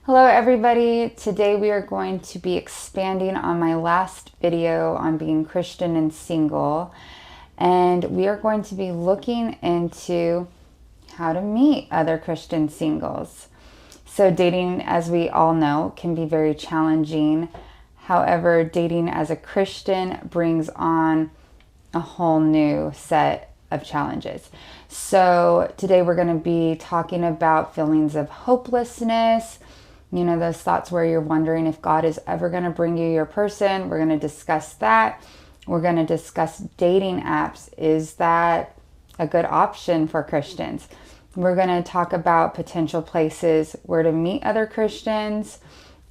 Hello everybody. Today we are going to be expanding on my last video on being Christian and single, and we are going to be looking into how to meet other Christian singles. So dating, as we all know, can be very challenging. However, dating as a Christian brings on a whole new set of challenges. So today we're going to be talking about feelings of hopelessness, those thoughts where you're wondering if God is ever going to bring you your person. We're going to discuss that. We're going to discuss dating apps. Is that a good option for Christians? We're going to talk about potential places where to meet other Christians.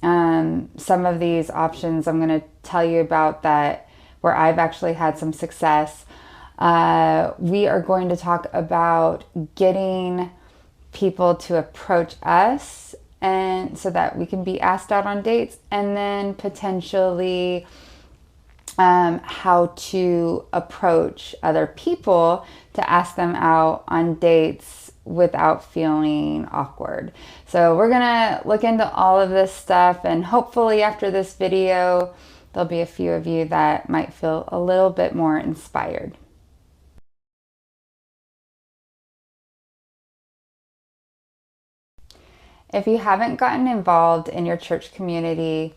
Some of these options I'm going to tell you about that where I've actually had some success. We are going to talk about getting people to approach us and so that we can be asked out on dates, and then potentially how to approach other people to ask them out on dates without feeling awkward. So we're gonna look into all of this stuff, and hopefully after this video there'll be a few of you that might feel a little bit more inspired. If you haven't gotten involved in your church community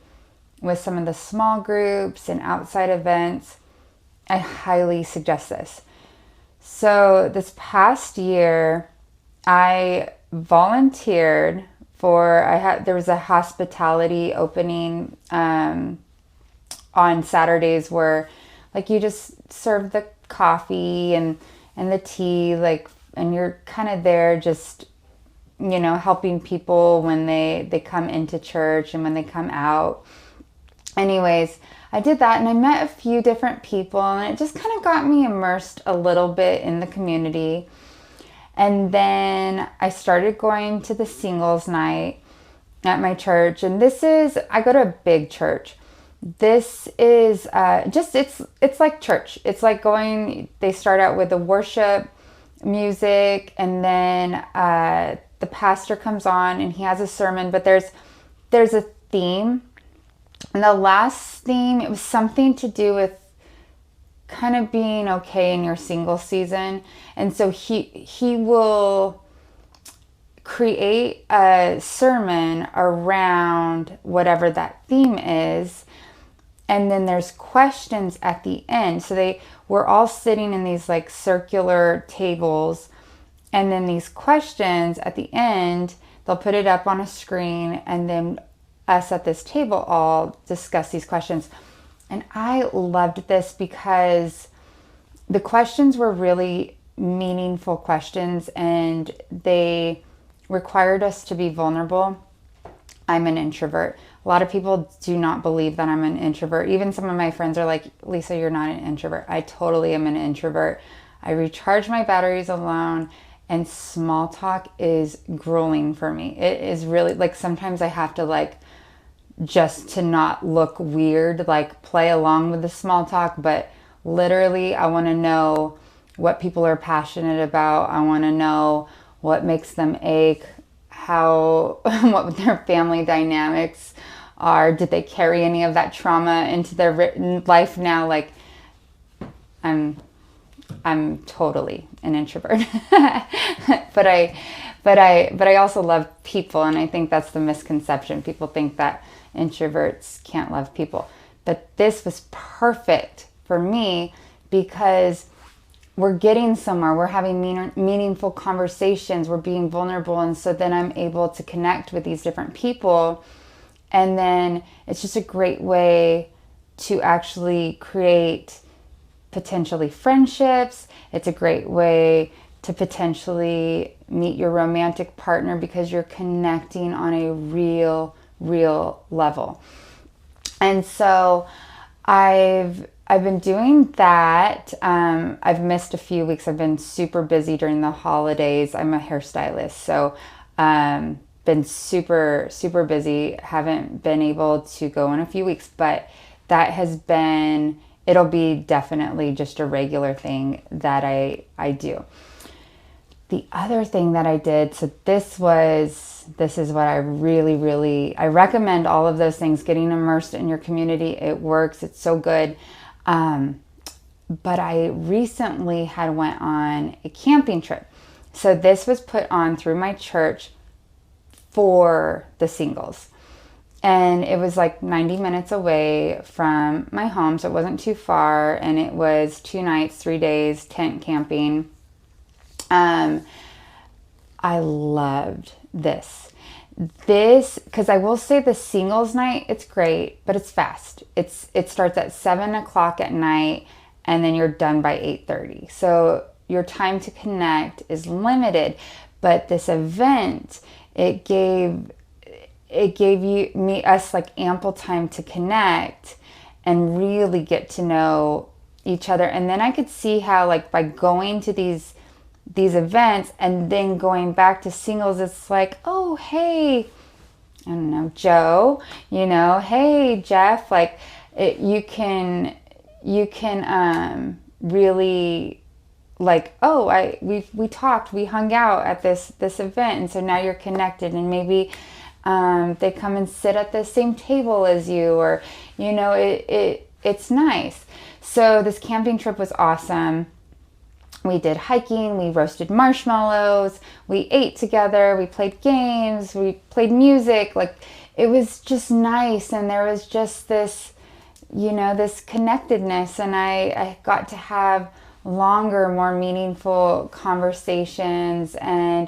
with some of the small groups and outside events, I highly suggest this. So this past year, I volunteered there was a hospitality opening on Saturdays where you just serve the coffee and the tea, and you're kind of there just helping people when they come into church and when they come out. Anyways, I did that and I met a few different people, and it just kind of got me immersed a little bit in the community. And then I started going to the singles night at my church, and I go to a big church. This is it's like church. It's like they start out with the worship music, and then the pastor comes on and he has a sermon, but there's a theme. And the last theme, it was something to do with kind of being okay in your single season. And so he will create a sermon around whatever that theme is. And then there's questions at the end. So we're all sitting in these circular tables. And then these questions at the end, they'll put it up on a screen, and then us at this table all discuss these questions. And I loved this because the questions were really meaningful questions, and they required us to be vulnerable. I'm an introvert. A lot of people do not believe that I'm an introvert. Even some of my friends are like, Lisa, you're not an introvert. I totally am an introvert. I recharge my batteries alone. And small talk is grueling for me. It is really sometimes I have to just to not look weird, play along with the small talk, but literally I want to know what people are passionate about. I want to know what makes them ache, what their family dynamics are. Did they carry any of that trauma into their written life now? I'm totally an introvert, but I also love people, and I think that's the misconception. People think that introverts can't love people, but this was perfect for me because we're getting somewhere. We're having meaningful conversations. We're being vulnerable, and so then I'm able to connect with these different people, and then it's just a great way to actually create potentially friendships. It's a great way to potentially meet your romantic partner because you're connecting on a real level. And so I've been doing that. I've missed a few weeks. I've been super busy during the holidays. I'm a hairstylist, so been super busy. Haven't been able to go in a few weeks, but it'll be definitely just a regular thing that I do. The other thing that I did, so this is what I really, I recommend all of those things, getting immersed in your community. It works. It's so good. But I recently had went on a camping trip. So this was put on through my church for the singles. And it was like 90 minutes away from my home, so it wasn't too far. And it was 2 nights, 3 days, tent camping. I loved this, because I will say the singles night, it's great, but it's fast. It starts at 7 o'clock at night, and then you're done by 8:30. So your time to connect is limited. But this event, it gave us like ample time to connect and really get to know each other. And then I could see how, like, by going to these events and then going back to singles, it's like, oh, hey, I don't know, Joe, hey, Jeff, like, you can really, like, oh, we talked, we hung out at this event, and so now you're connected, and maybe they come and sit at the same table as you, or it's nice. So this camping trip was awesome. We did hiking, we roasted marshmallows, we ate together, we played games, we played music. Like, it was just nice, and there was just this, this connectedness, and I got to have longer, more meaningful conversations, and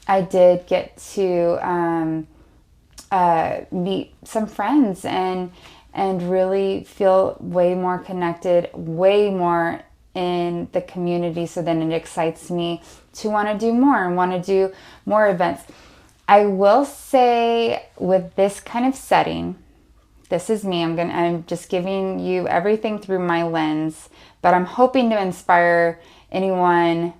I did get to meet some friends and really feel way more connected, way more in the community. So then it excites me to want to do more and want to do more events. I will say, with this kind of setting, this is me. I'm just giving you everything through my lens, but I'm hoping to inspire anyone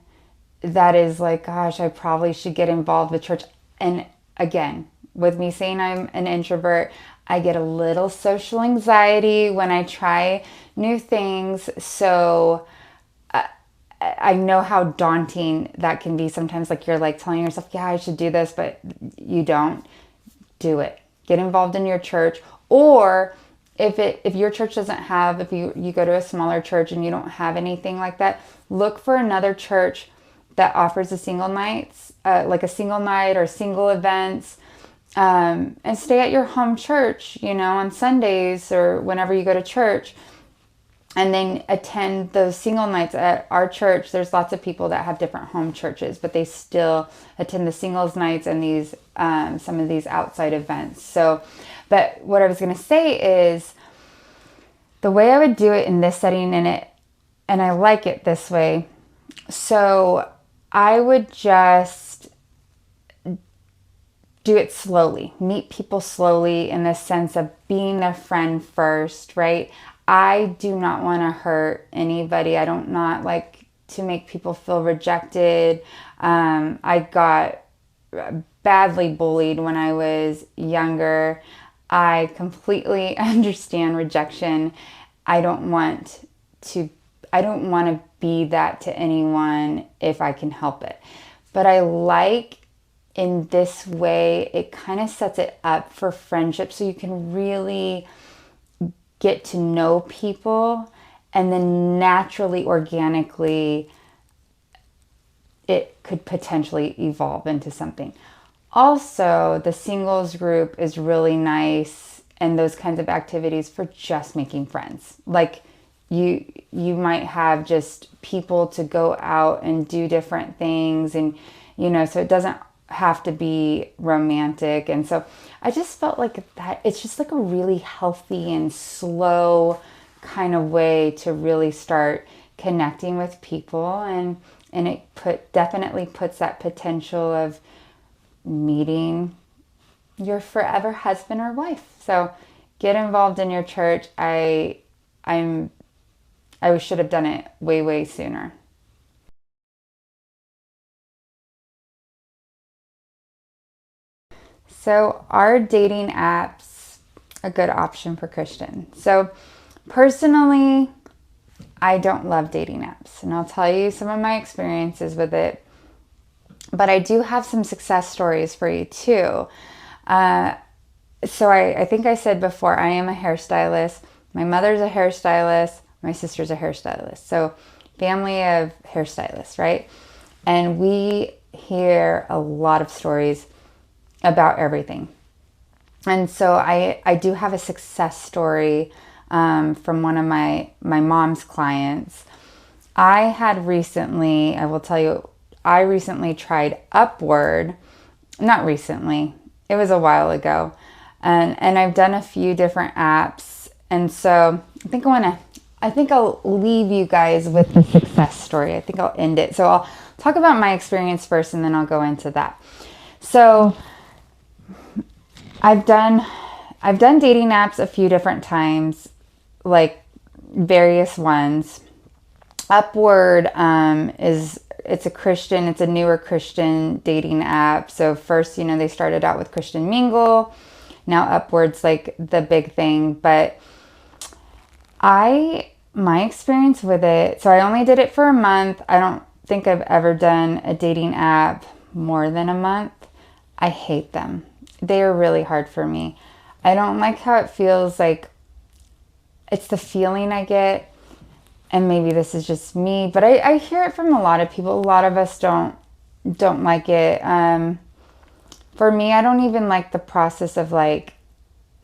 that is like, gosh, I probably should get involved with church. And again, with me saying I'm an introvert, I get a little social anxiety when I try new things. So I know how daunting that can be sometimes. Like, you're like telling yourself, yeah, I should do this, but you don't. Do it. Get involved in your church. Or if your church doesn't have, if you go to a smaller church and you don't have anything like that, look for another church that offers a single nights, like a single night or single events, and stay at your home church, on Sundays or whenever you go to church. And then attend those single nights at our church. There's lots of people that have different home churches, but they still attend the singles nights and these some of these outside events. So, but what I was going to say is, the way I would do it in this setting, and I like it this way. So I would just do it slowly, meet people slowly, in the sense of being their friend first, right? I do not want to hurt anybody. I don't not like to make people feel rejected. I got badly bullied when I was younger. I completely understand rejection. I don't want to be that to anyone if I can help it. But I like, in this way, it kind of sets it up for friendship, so you can really get to know people, and then naturally, organically, it could potentially evolve into something. Also, the singles group is really nice, and those kinds of activities, for just making friends. Like, you might have just people to go out and do different things, and so it doesn't have to be romantic. And so I just felt like that it's just like a really healthy and slow kind of way to really start connecting with people, and it definitely puts that potential of meeting your forever husband or wife. So get involved in your church. I should have done it way sooner. So, are dating apps a good option for Christians? So, personally, I don't love dating apps, and I'll tell you some of my experiences with it. But I do have some success stories for you too. So I think I said before, I am a hairstylist. My mother's a hairstylist. My sister's a hairstylist. So family of hairstylists, right? And we hear a lot of stories about everything. And so I do have a success story from one of my mom's clients. I will tell you, I recently tried Upward. Not recently, it was a while ago. And I've done a few different apps. And so I think I'll leave you guys with the success story. I think I'll end it. So I'll talk about my experience first and then I'll go into that. So I've done dating apps a few different times, like various ones. Upward it's a newer Christian dating app. So first, they started out with Christian Mingle. Now Upward's like the big thing. But my experience with it, so I only did it for a month. I don't think I've ever done a dating app more than a month. I hate them. They are really hard for me. I don't like how it feels. Like, it's the feeling I get, and maybe this is just me, but I hear it from a lot of people. A lot of us don't like it. For me, I don't even like the process of like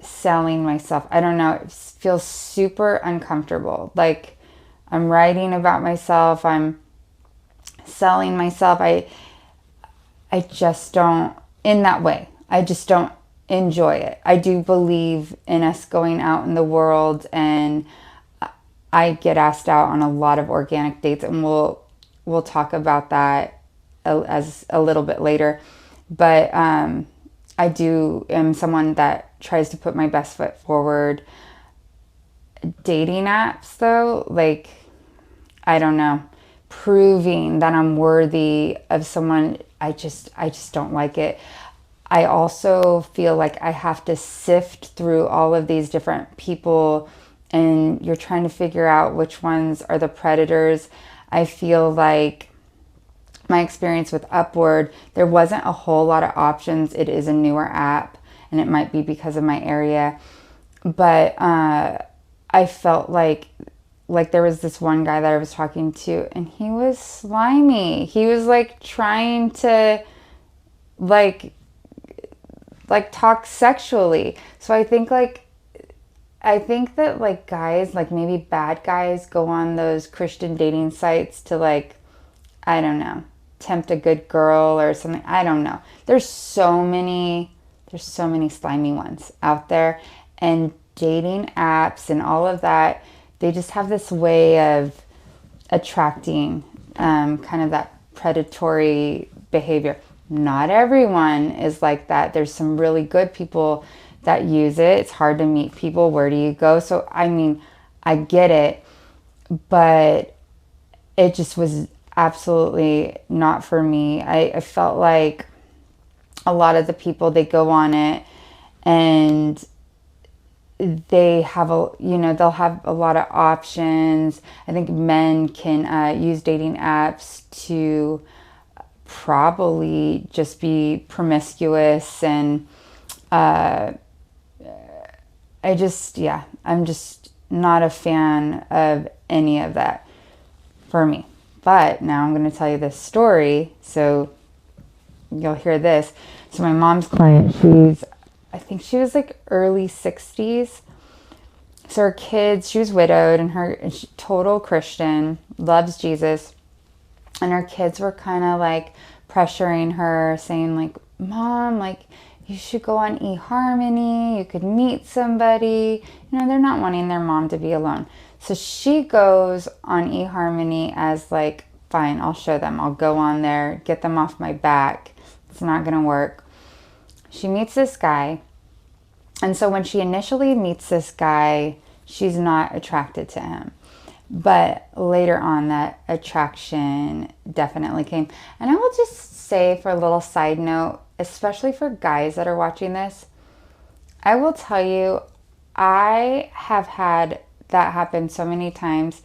selling myself. I don't know. It feels super uncomfortable. Like, I'm writing about myself. I'm selling myself. I just don't, in that way, I just don't enjoy it. I do believe in us going out in the world, and I get asked out on a lot of organic dates, and we'll talk about that as a little bit later. But I am someone that tries to put my best foot forward. Dating apps, though, like, I don't know, proving that I'm worthy of someone, I just don't like it. I also feel like I have to sift through all of these different people, and you're trying to figure out which ones are the predators. I feel like my experience with Upward, there wasn't a whole lot of options. It is a newer app, and it might be because of my area. But I felt like there was this one guy that I was talking to, and he was slimy. He was like trying to like talk sexually. So I think that like guys, like maybe bad guys, go on those Christian dating sites to like, I don't know, tempt a good girl or something. I don't know. There's so many slimy ones out there, and dating apps and all of that, they just have this way of attracting kind of that predatory behavior. Not everyone is like that. There's some really good people that use it. It's hard to meet people. Where do you go? So, I mean, I get it, but it just was absolutely not for me. I felt like a lot of the people, they go on it and they have they'll have a lot of options. I think men can use dating apps to probably just be promiscuous, and I'm just not a fan of any of that for me. But now I'm going to tell you this story, so you'll hear this. So my mom's client, I think she was like early 60s. So her kids, she was widowed, and she's total Christian, loves Jesus. And her kids were kind of like pressuring her, saying like, Mom, like, you should go on eHarmony. You could meet somebody. They're not wanting their mom to be alone. So she goes on eHarmony as like, fine, I'll show them. I'll go on there, get them off my back. It's not going to work. She meets this guy. And so when she initially meets this guy, she's not attracted to him. But later on, that attraction definitely came. And I will just say, for a little side note, especially for guys that are watching this, I will tell you, I have had that happen so many times.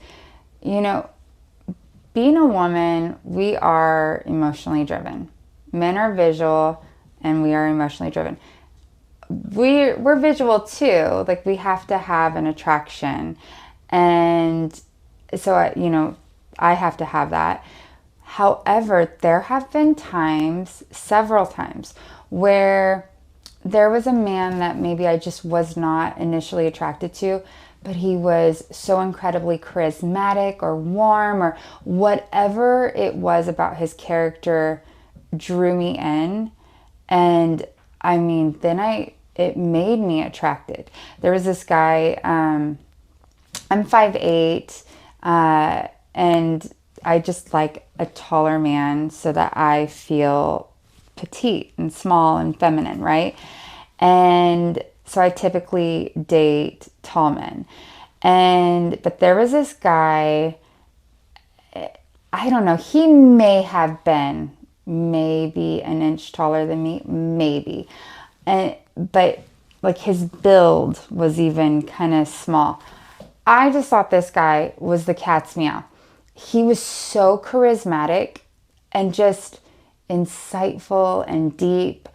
Being a woman, we are emotionally driven. men are visual and we are emotionally driven. We're visual too. Like, we have to have an attraction. And so, I have to have that. However, there have been times, several times, where there was a man that maybe I just was not initially attracted to, but he was so incredibly charismatic or warm or whatever it was about his character drew me in. And I mean, it made me attracted. There was this guy, I'm 5'8", and I just like a taller man so that I feel petite and small and feminine, right? And so I typically date tall men. But there was this guy, I don't know, he may have been maybe an inch taller than me, maybe. But like, his build was even kind of small. I just thought this guy was the cat's meow. He was so charismatic and just insightful and deep.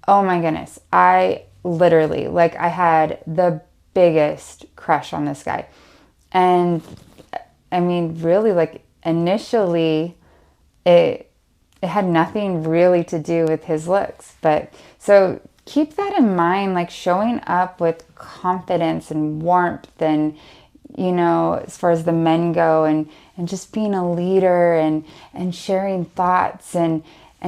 Oh my goodness. I literally, like, I had the biggest crush on this guy. And I mean, really, like, initially it had nothing really to do with his looks. But so keep that in mind, like, showing up with confidence and warmth and, as far as the men go, and just being a leader and sharing thoughts and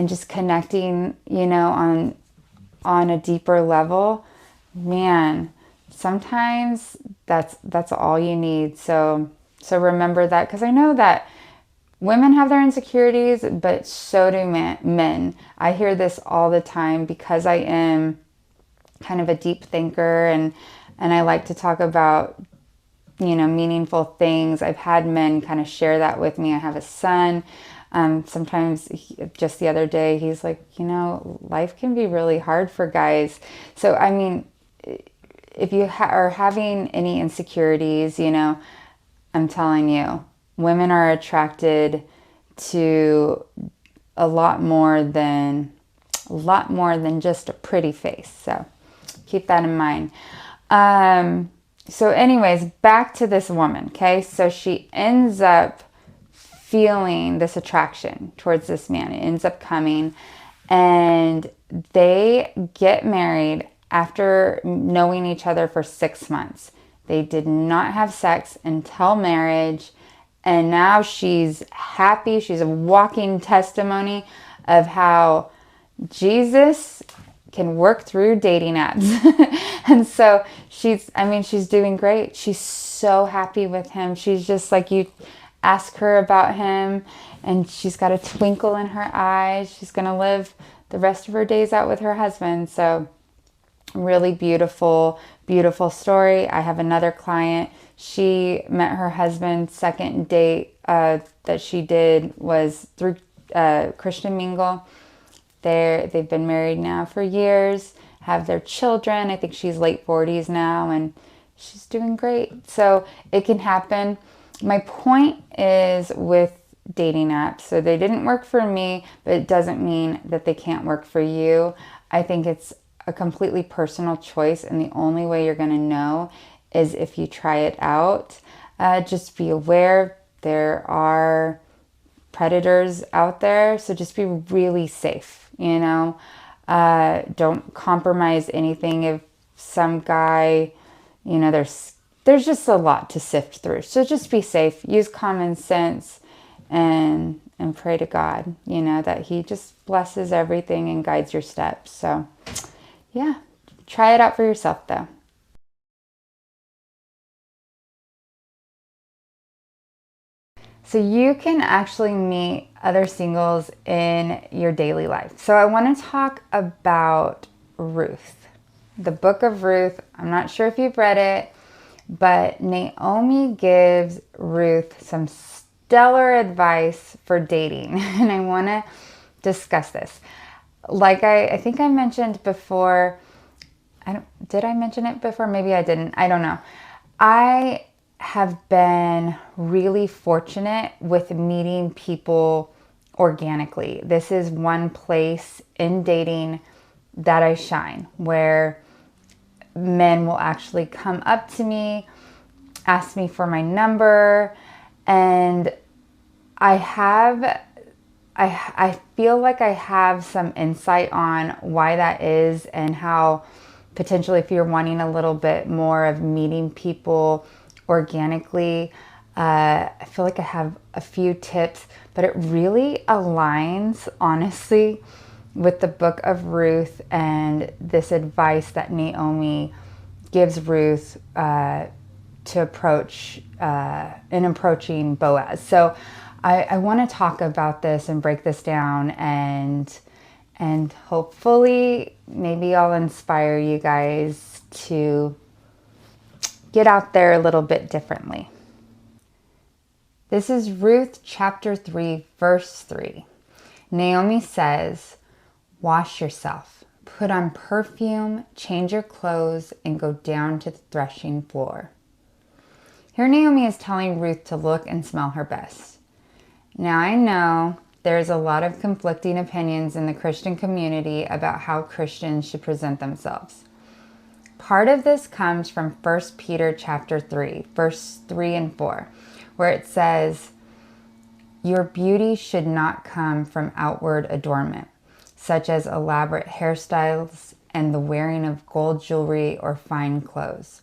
just connecting, on a deeper level. Man, sometimes that's all you need. So remember that, because I know that women have their insecurities, but so do men. I hear this all the time because I am kind of a deep thinker and I like to talk about, meaningful things. I've had men kind of share that with me. I have a son. Sometimes, just the other day, he's like, life can be really hard for guys. So, I mean, if you are having any insecurities, I'm telling you, women are attracted to a lot more than just a pretty face. So keep that in mind. So anyways, back to this woman. Okay. So she ends up feeling this attraction towards this man. It ends up coming, and they get married after knowing each other for 6 months. They did not have sex until marriage. And now she's happy. She's a walking testimony of how Jesus can work through dating apps. And so she's doing great. She's so happy with him. She's just like, you ask her about him and she's got a twinkle in her eyes. She's going to live the rest of her days out with her husband. So really beautiful, beautiful story. I have another client. She met her husband, second date that she did was through Christian Mingle. They've been married now for years, have their children. I think she's late 40s now, and she's doing great. So it can happen. My point is with dating apps, so they didn't work for me, but it doesn't mean that they can't work for you. I think it's a completely personal choice, and the only way you're going to know is if you try it out. Just be aware there are predators out there, so just be really safe. Don't compromise anything. If some guy, there's just a lot to sift through. So just be safe. Use common sense and pray to God, that He just blesses everything and guides your steps. So yeah, try it out for yourself though. So you can actually meet other singles in your daily life. So I want to talk about Ruth, the book of Ruth. I'm not sure if you've read it, but Naomi gives Ruth some stellar advice for dating. And I want to discuss this. Like I think I mentioned before, did I mention it before? Maybe I didn't. I don't know. I have been really fortunate with meeting people organically. This is one place in dating that I shine, where men will actually come up to me, ask me for my number, and I feel like I have some insight on why that is, and how potentially if you're wanting a little bit more of meeting people organically, I feel like I have a few tips, but it really aligns, honestly, with the book of Ruth and this advice that Naomi gives Ruth to approach in approaching Boaz. So I want to talk about this and break this down, and hopefully maybe I'll inspire you guys to get out there a little bit differently. This is Ruth chapter 3, verse 3. Naomi says, "Wash yourself, put on perfume, change your clothes, and go down to the threshing floor." Here Naomi is telling Ruth to look and smell her best. Now I know there's a lot of conflicting opinions in the Christian community about how Christians should present themselves. Part of this comes from 1 Peter chapter 3, verse 3 and 4, where it says, "Your beauty should not come from outward adornment, such as elaborate hairstyles and the wearing of gold jewelry or fine clothes.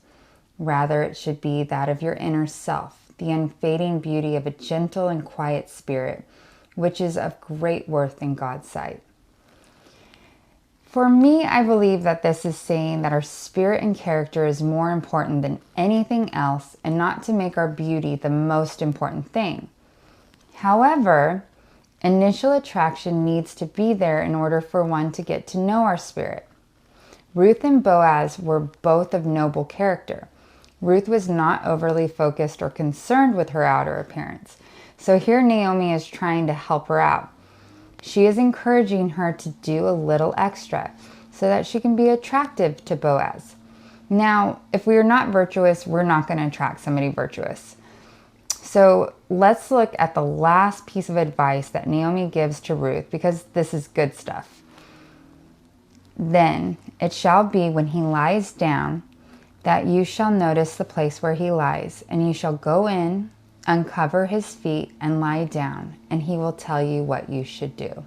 Rather, it should be that of your inner self, the unfading beauty of a gentle and quiet spirit, which is of great worth in God's sight." For me, I believe that this is saying that our spirit and character is more important than anything else, and not to make our beauty the most important thing. However, initial attraction needs to be there in order for one to get to know our spirit. Ruth and Boaz were both of noble character. Ruth was not overly focused or concerned with her outer appearance. So here Naomi is trying to help her out. She is encouraging her to do a little extra so that she can be attractive to Boaz. Now, if we are not virtuous, we're not going to attract somebody virtuous. So let's look at the last piece of advice that Naomi gives to Ruth, because this is good stuff. "Then it shall be when he lies down that you shall notice the place where he lies, and you shall go in, uncover his feet, and lie down, and he will tell you what you should do."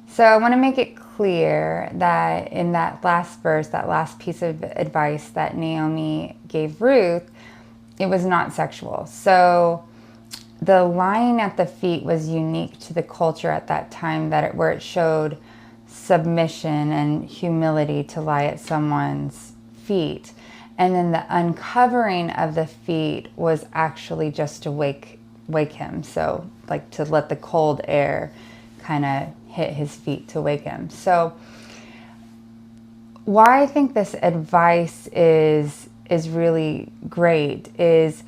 So I want to make it clear that in that last verse, that last piece of advice that Naomi gave Ruth, it was not sexual. So the lying at the feet was unique to the culture at that time, where it showed submission and humility to lie at someone's feet. And then the uncovering of the feet was actually just to wake him. So like to let the cold air kind of hit his feet to wake him. So why I think this advice is really great is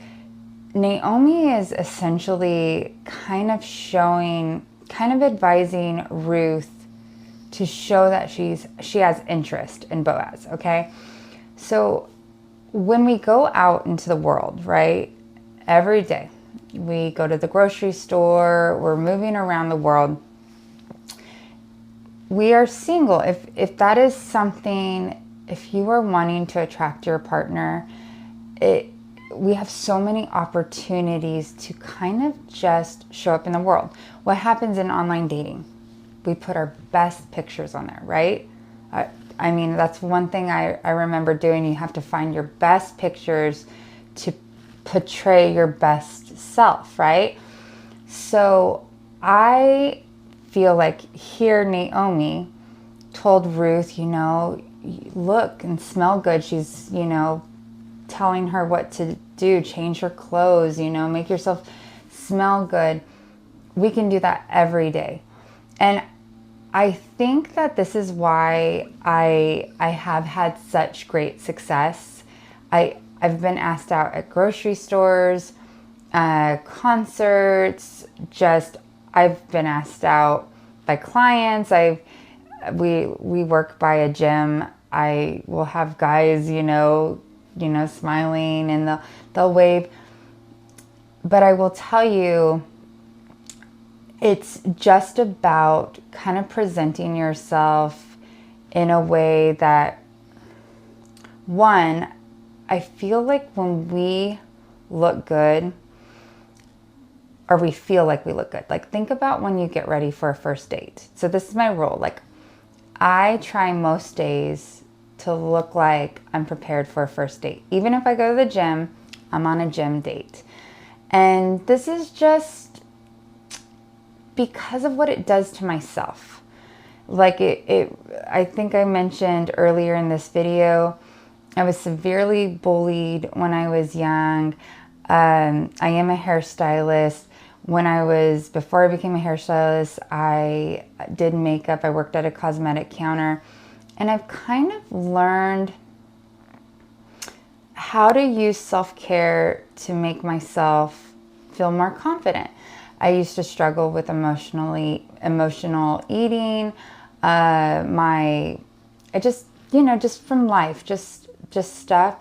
Naomi is essentially kind of advising Ruth to show that she has interest in Boaz, okay? So when we go out into the world, right, every day, we go to the grocery store, we're moving around the world, we are single. If that is something, if you are wanting to attract your partner, we have so many opportunities to kind of just show up in the world. What happens in online dating? We put our best pictures on there, right? I mean, that's one thing I remember doing. You have to find your best pictures to portray your best self, right? So I feel like here Naomi told Ruth, look and smell good. She's, telling her what to do, change her clothes, make yourself smell good. We can do that every day. And I think that this is why I have had such great success. I've been asked out at grocery stores, concerts, I've been asked out by clients. We work by a gym. I will have guys, smiling, and they'll wave. But I will tell you, it's just about kind of presenting yourself in a way that, one, I feel like when we look good, or we feel like we look good, like think about when you get ready for a first date. So this is my rule. Like, I try most days to look like I'm prepared for a first date. Even if I go to the gym, I'm on a gym date. And this is just because of what it does to myself. Like I think I mentioned earlier in this video, I was severely bullied when I was young. I am a hairstylist. Before I became a hairstylist, I did makeup. I worked at a cosmetic counter. And I've kind of learned how to use self-care to make myself feel more confident. I used to struggle with emotional eating. Just from life, just stuff.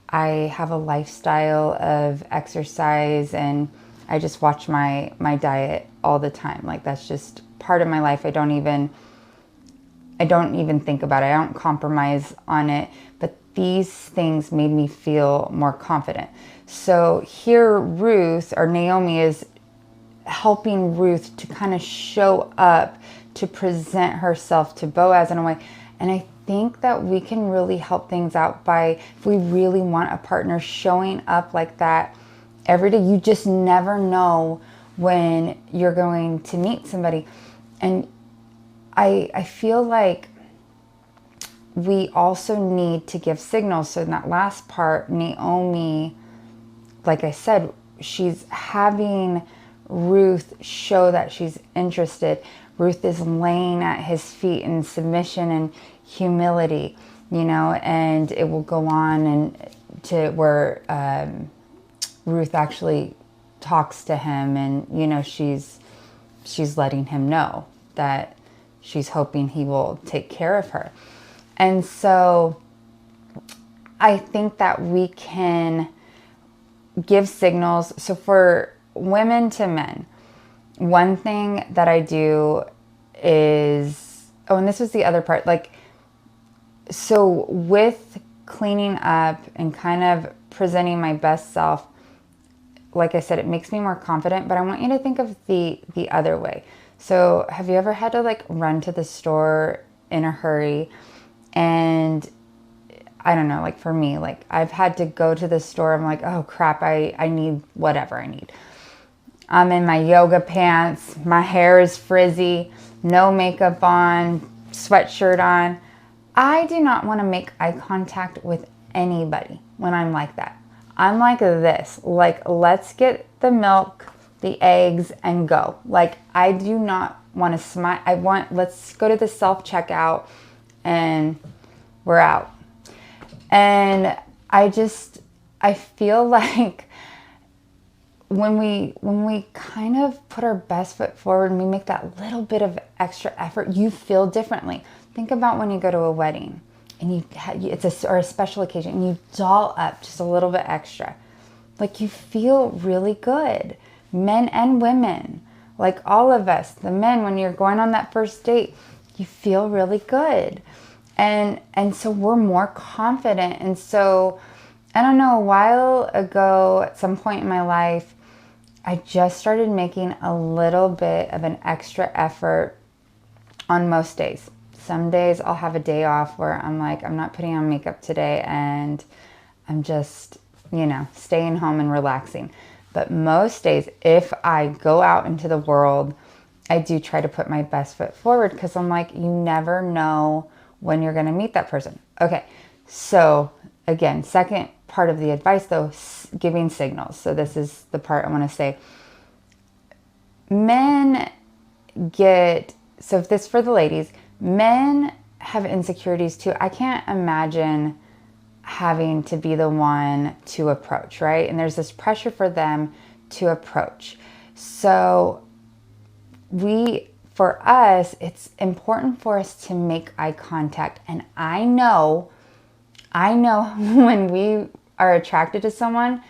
I have a lifestyle of exercise, and I just watch my diet all the time. Like, that's just part of my life. I don't even think about it. I don't compromise on it. But these things made me feel more confident. So here Ruth, or Naomi, is helping Ruth to kind of show up, to present herself to Boaz in a way. And I think that we can really help things out by, if we really want a partner, showing up like that every day. You just never know when you're going to meet somebody. And I feel like we also need to give signals. So in that last part, Naomi, like I said, she's having Ruth show that she's interested. Ruth is laying at his feet in submission and humility, and it will go on and to where Ruth actually talks to him, and she's letting him know that she's hoping he will take care of her. And so I think that we can give signals. So for women to men, one thing that I do is, and this was the other part, so with cleaning up and kind of presenting my best self, like I said, it makes me more confident, but I want you to think of the other way. So have you ever had to run to the store in a hurry? And I don't know, for me, I've had to go to the store. I'm like, oh crap, I need whatever I need. I'm in my yoga pants. My hair is frizzy, no makeup on, sweatshirt on. I do not want to make eye contact with anybody when I'm like that. I'm like this, let's get the milk, the eggs, and go. I do not want to smile. Let's go to the self-checkout and we're out. And I feel like when we kind of put our best foot forward and we make that little bit of extra effort, you feel differently. Think about when you go to a wedding and or a special occasion, and you doll up just a little bit extra. You feel really good. Men and women, all of us, the men, when you're going on that first date, you feel really good. And so we're more confident. And so, I don't know, a while ago, at some point in my life, I just started making a little bit of an extra effort on most days. Some days I'll have a day off where I'm like, I'm not putting on makeup today, and I'm just, staying home and relaxing. But most days, if I go out into the world, I do try to put my best foot forward, because I'm like, you never know when you're going to meet that person. Okay, so again, second part of the advice though, giving signals. So this is the part I want to say. So if this for the ladies, men have insecurities too. I can't imagine having to be the one to approach, right? And there's this pressure for them to approach. So for us, it's important for us to make eye contact. And I know when we are attracted to someone,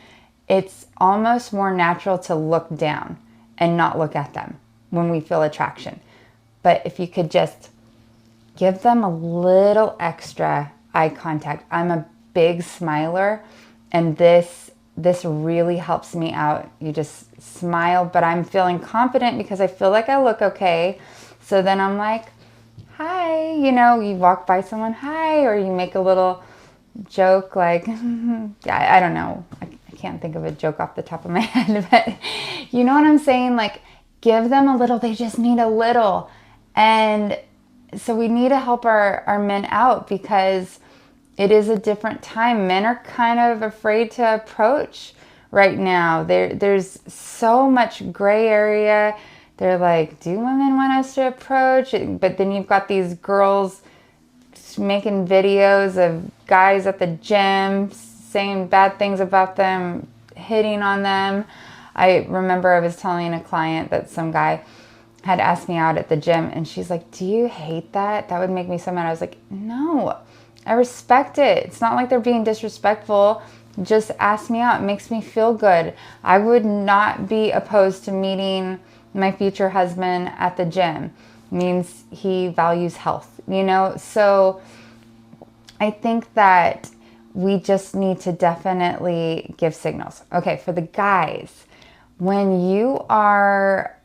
it's almost more natural to look down and not look at them. when we feel attraction. But if you could just give them a little extra eye contact. I'm a big smiler, and this really helps me out. You just smile, but I'm feeling confident because I feel like I look okay. So then I'm like, hi, you know, you walk by someone, hi, or you make a little joke like, yeah, I don't know. I can't think of a joke off the top of my head, but you know what I'm saying? Like, give them a little, they just need a little. And so we need to help our men out because it is a different time. Men are kind of afraid to approach right now. There's so much gray area. They're like, do women want us to approach? But then you've got these girls making videos of guys at the gym saying bad things about them, hitting on them. I remember I was telling a client that some guy had asked me out at the gym, and she's like, do you hate that? That would make me so mad. I was like, no, I respect it. It's not like they're being disrespectful. Just ask me out. It makes me feel good. I would not be opposed to meeting my future husband at the gym. It means he values health, you know? So I think that we just need to definitely give signals. Okay, for the guys, when you are,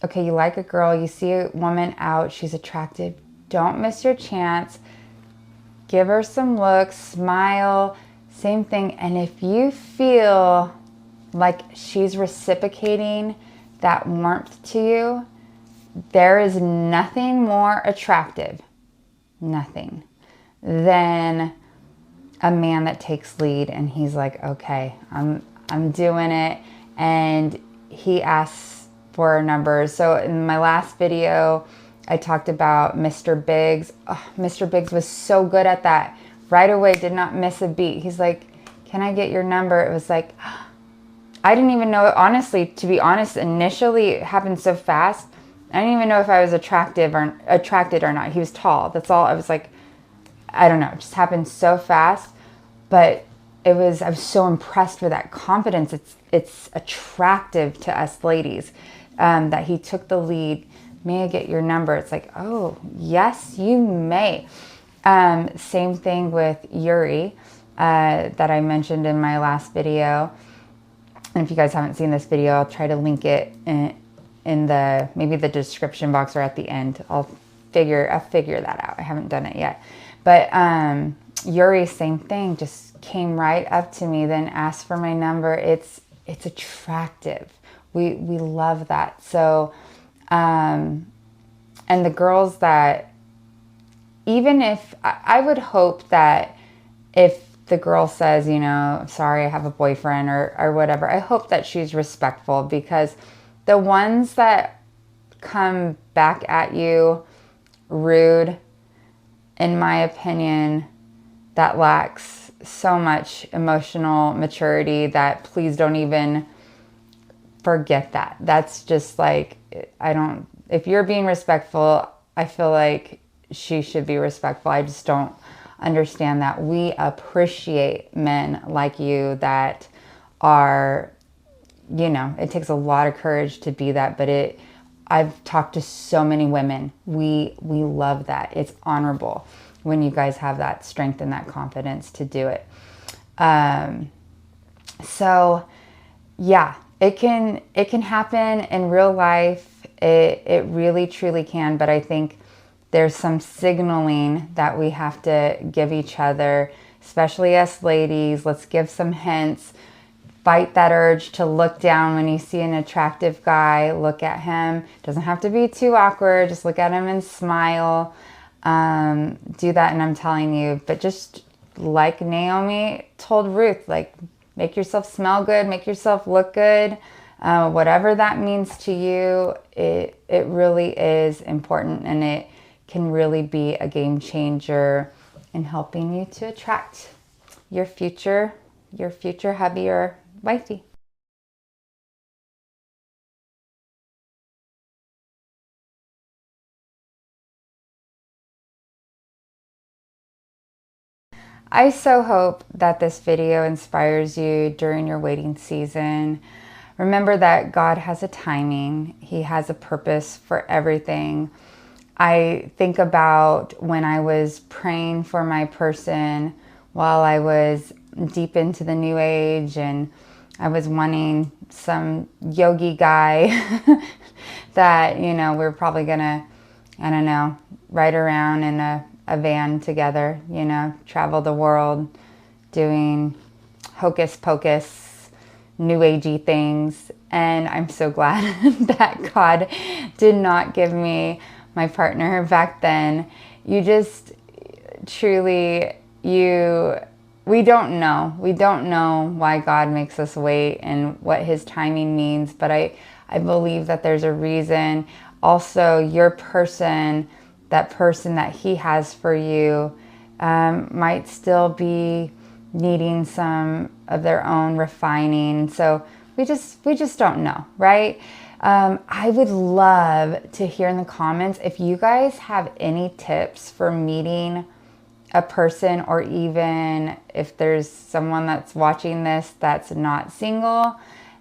okay, you like a girl, you see a woman out, she's attractive, don't miss your chance. Give her some looks, smile, same thing. And if you feel like she's reciprocating that warmth to you, there is nothing more attractive, nothing, than a man that takes lead and he's like, okay, I'm doing it. And he asks for numbers. So in my last video, I talked about Mr. Biggs. Oh, Mr. Biggs was so good at that. Right away, did not miss a beat. He's like, can I get your number? It was like, I didn't even know, honestly, to be honest, initially it happened so fast. I didn't even know if I was attracted or not. He was tall. That's all. I was like, I don't know. It just happened so fast. But I was so impressed with that confidence. It's attractive to us ladies that he took the lead. May I get your number? It's like, oh, yes, you may. Same thing with Yuri that I mentioned in my last video. And if you guys haven't seen this video, I'll try to link it in the maybe the description box or at the end. I'll figure that out. I haven't done it yet. But Yuri, same thing, just came right up to me, then asked for my number. It's attractive. We love that. So, and the girls that, even if, I would hope that if the girl says, you know, sorry, I have a boyfriend or whatever, I hope that she's respectful, because the ones that come back at you rude, in my opinion, that lacks so much emotional maturity that please don't even forget that. That's just like, if you're being respectful, I feel like she should be respectful. I just don't understand that. We appreciate men like you that are, you know, it takes a lot of courage to be that, but I've talked to so many women. We love that. It's honorable when you guys have that strength and that confidence to do it. So yeah, it can happen in real life. It really truly can, but I think there's some signaling that we have to give each other, especially us ladies. Let's give some hints. Fight that urge to look down when you see an attractive guy. Look at him. Doesn't have to be too awkward. Just look at him and smile. Do that, and I'm telling you, but just like Naomi told Ruth, like, make yourself smell good, make yourself look good. Whatever that means to you, it really is important, and it can really be a game changer in helping you to attract your future hubby or wifey. I so hope that this video inspires you during your waiting season. remember that God has a timing. He has a purpose for everything. I think about when I was praying for my person while I was deep into the New Age, and I was wanting some yogi guy that, we're probably gonna, I don't know, ride around in a van together, travel the world doing hocus pocus, new agey things. And I'm so glad that God did not give me my partner back then. You just truly, we don't know. We don't know why God makes us wait and what his timing means, but I believe that there's a reason. Also, your person, that person that he has for you, might still be needing some of their own refining. So we just don't know, right? I would love to hear in the comments if you guys have any tips for meeting a person, or even if there's someone that's watching this that's not single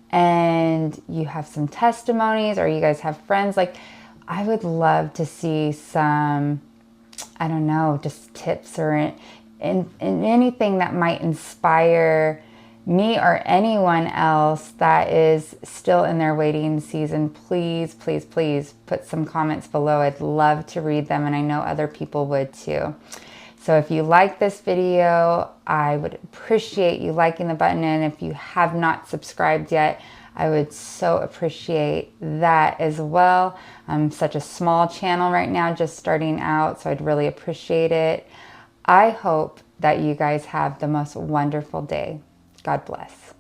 and you have some testimonies, or you guys have friends. Like, I would love to see some, I don't know, just tips or in anything that might inspire me or anyone else that is still in their waiting season. Please, please, please put some comments below. I'd love to read them, and I know other people would too. So if you like this video, I would appreciate you liking the button, and if you have not subscribed yet, I would so appreciate that as well. I'm such a small channel right now, just starting out, so I'd really appreciate it. I hope that you guys have the most wonderful day. God bless.